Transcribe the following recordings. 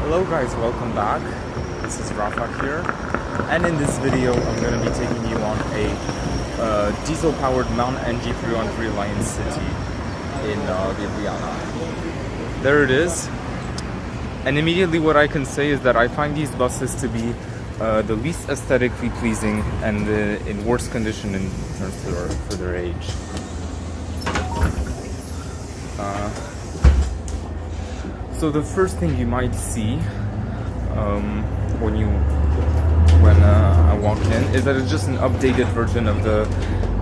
Hello guys, welcome back. This is Rafa here, and in this video I'm going to be taking you on a diesel-powered Mount NG313 Lion City in Ljubljana. There it is. And immediately what I can say is that I find these buses to be the least aesthetically pleasing and in worst condition in terms for their age. So the first thing you might see when I walk in is that it's just an updated version of the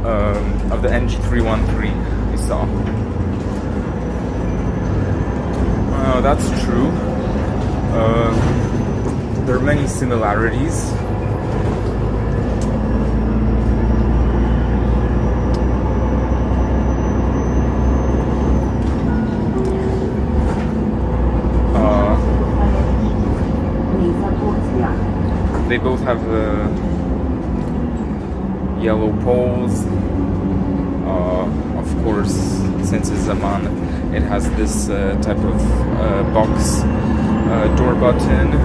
NG313 you saw. That's true. There are many similarities. They both have yellow poles. Of course, since it's a MAN, it has this type of box door button.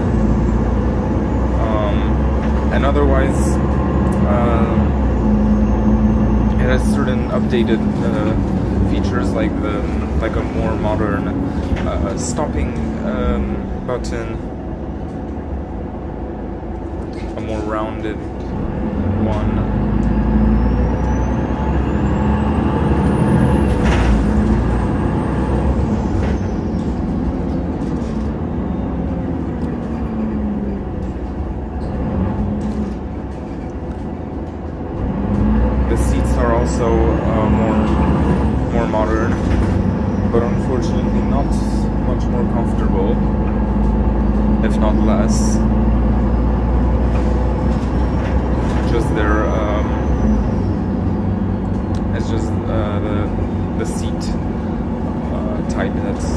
And otherwise, it has certain updated features like a more modern stopping button. A more rounded one. The seats are also more modern, but unfortunately not much more comfortable, if not less. It's just the seat type that's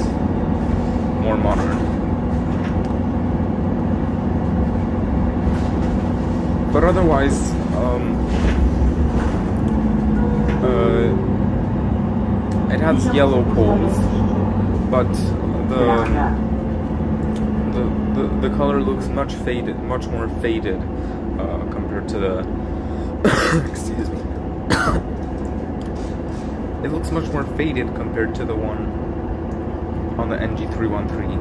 more modern. But otherwise, it has yellow poles, but the color looks much more faded compared to the excuse me. It looks much more faded compared to the one on the NG313.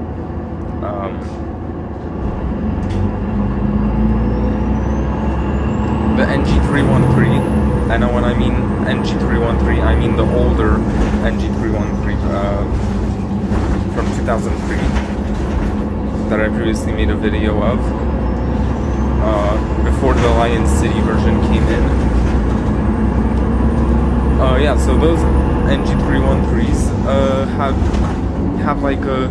The NG313, and when I mean NG313, I mean the older NG313 from 2003 that I previously made a video of. Before the Lion City version came in. Yeah, so those NG313s have like a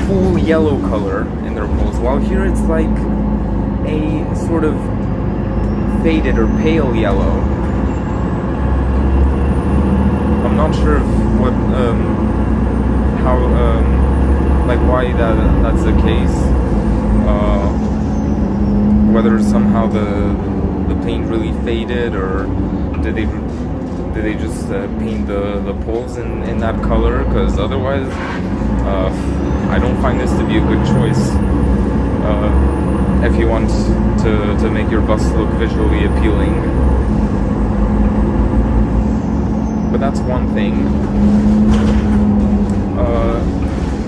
full yellow color in their poles, while here it's like a sort of faded or pale yellow. I'm not sure if why that's the case. Whether somehow the paint really faded, or did they just paint the poles in that color? Because otherwise, I don't find this to be a good choice if you want to make your bus look visually appealing. But that's one thing.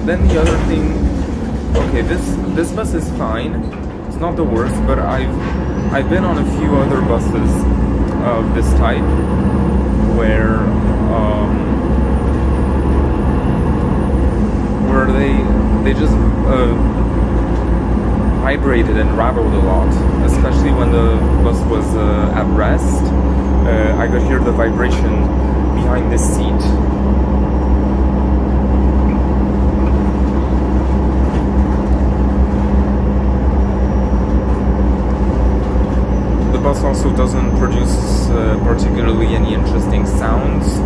Then the other thing, okay, this bus is fine. Not the worst, but I've been on a few other buses of this type where they just vibrated and rattled a lot, especially when the bus was at rest. I could hear the vibration behind this seat. The bus also doesn't produce particularly any interesting sounds.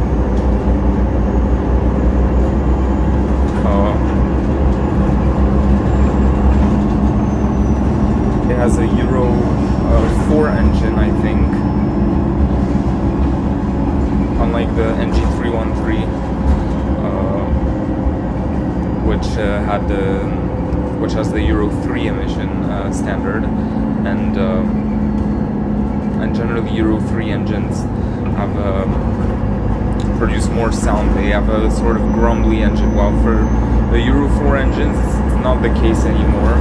It has a Euro 4 engine, I think, unlike the NG313, which had the which has the Euro 3 emission standard, and generally Euro 3 engines have produce more sound. They have a sort of grumbly engine, while for the Euro 4 engines it's not the case anymore.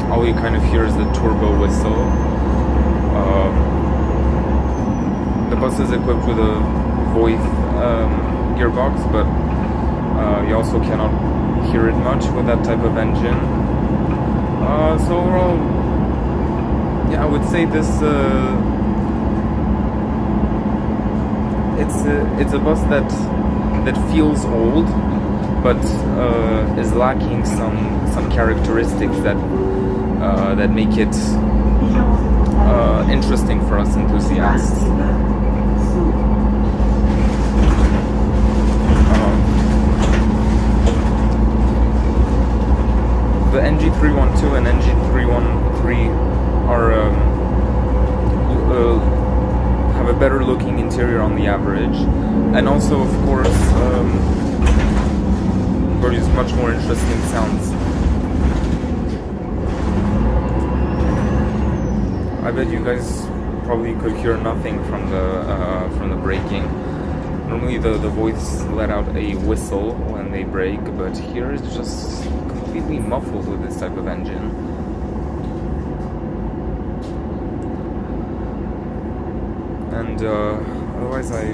All you kind of hear is the turbo whistle. The bus is equipped with a Voith gearbox, but you also cannot hear it much with that type of engine. So overall, yeah, I would say this it's a bus that feels old, but is lacking some characteristics that make it interesting for us enthusiasts. The NG312 and NG313 have a better looking interior on the average, and also of course produce much more interesting sounds. I bet you guys probably could hear nothing from the braking. Normally the Voiths let out a whistle when they brake, but here it's just completely muffled with this type of engine. And otherwise I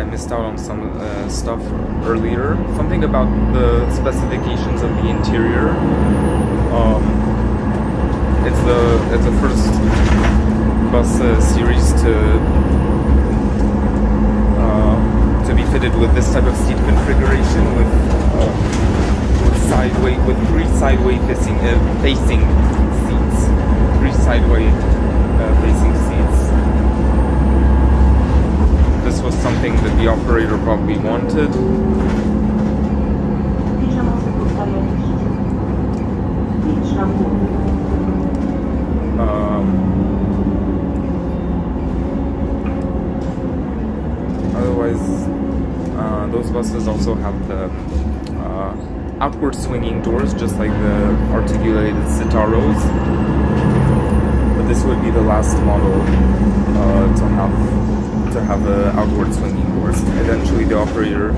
missed out on some stuff earlier. Something about the specifications of the interior. It's the first bus series to be fitted with this type of seat configuration with three sideway facing seats, facing seats. This was something that the operator probably wanted. Otherwise, those buses also have the outward swinging doors, just like the articulated Citaros. But this would be the last model to have outward swinging doors. Eventually, the operator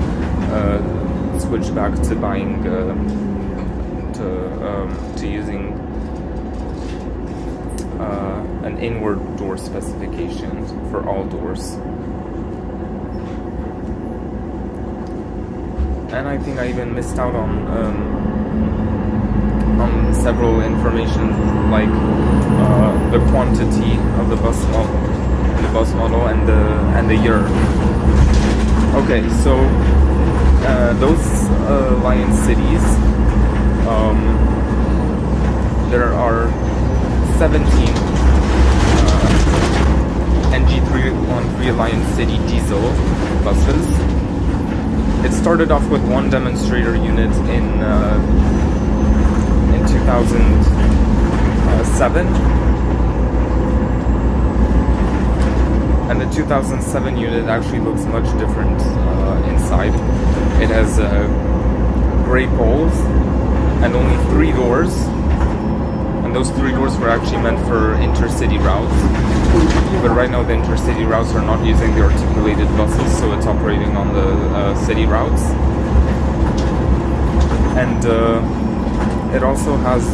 switched back to buying to using an inward door specification for all doors. And I think I even missed out on several information, like the quantity of the bus model, and the year. Okay, so those Lion cities, there are 17 NG313 Lion City diesel buses. It started off with one demonstrator unit in 2007, and the 2007 unit actually looks much different inside. It has gray poles and only 3 doors, and those 3 doors were actually meant for intercity routes. But right now the intercity routes are not using the articulated buses, so it's operating on the city routes. And it also has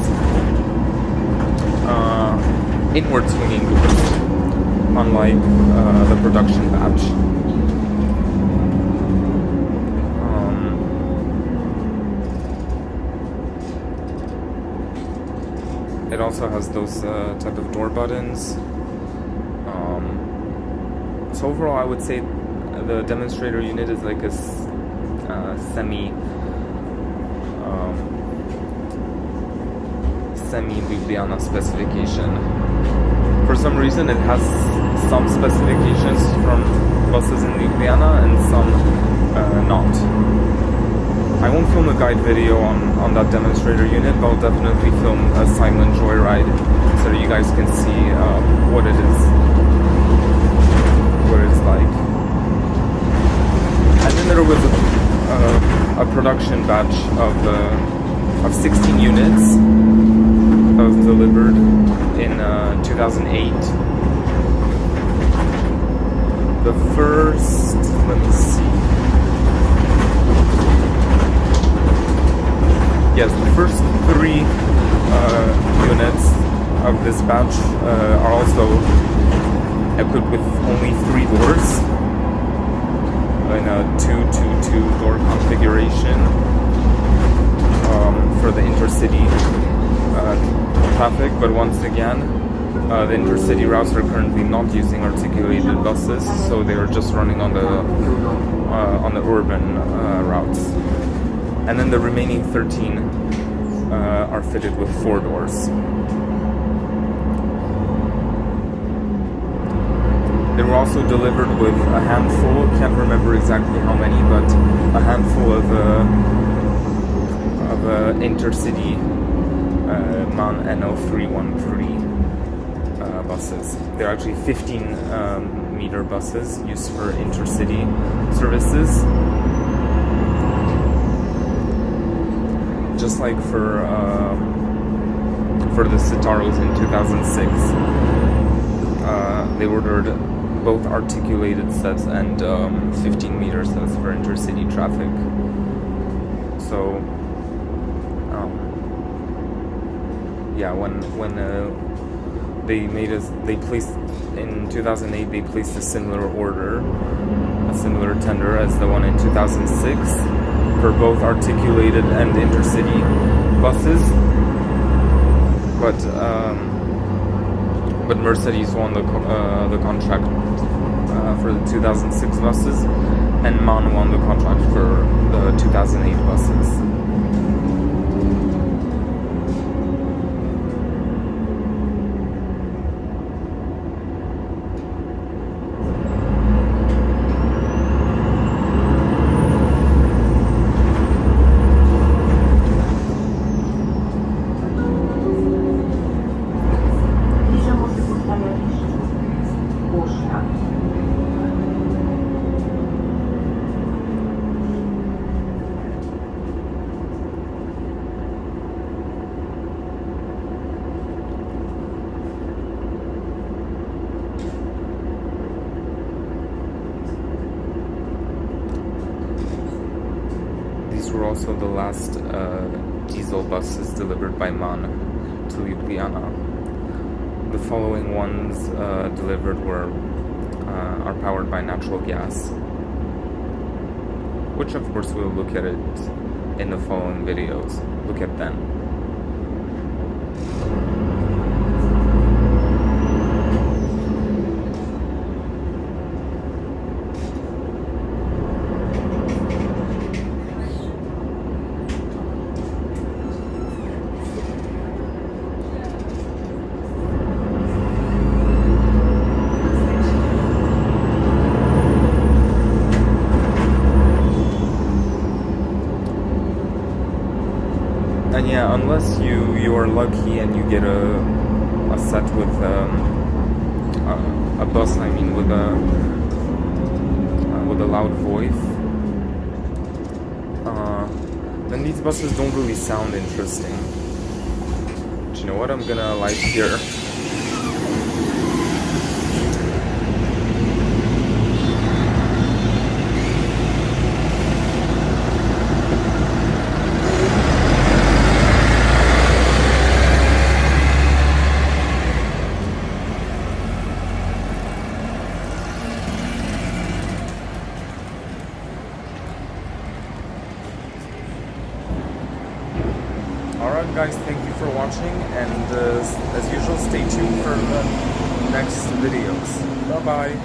inward swinging doors, unlike the production batch. It also has those type of door buttons. So overall, I would say the demonstrator unit is like a semi Ljubljana specification. For some reason, it has some specifications from buses in Ljubljana and some not. I won't film a guide video on that demonstrator unit, but I'll definitely film a silent joyride so that you guys can see what it is. What it's like. there was a production batch of 16 units that was delivered in 2008. The first, let me see. Yes, the first 3 units of this batch are also equipped with only 3 doors in a 2-2-2 door configuration for the intercity traffic. But once again, the intercity routes are currently not using articulated buses, so they are just running on the urban routes. And then the remaining 13 are fitted with 4 doors. They were also delivered with a handful, can't remember exactly how many, but a handful of intercity MAN NO313 buses. They're actually 15-meter buses used for intercity services. Just like for the Citaros in 2006, they ordered both articulated sets and 15-meter sets for intercity traffic. So, yeah, when they placed in 2008, they placed a similar order, a similar tender as the one in 2006 for both articulated and intercity buses, but Mercedes won the contract for the 2006 buses, and MAN won the contract for the 2008 buses. Were also the last diesel buses delivered by MAN to Ljubljana. The following ones delivered are powered by natural gas, which of course we'll look at it in the following videos. Look at them. And yeah, unless you are lucky and you get a set with a bus, I mean, with a loud voice, then these buses don't really sound interesting. But you know what? I'm gonna light here. Alright guys, thank you for watching, and as usual, stay tuned for the next videos. Bye bye!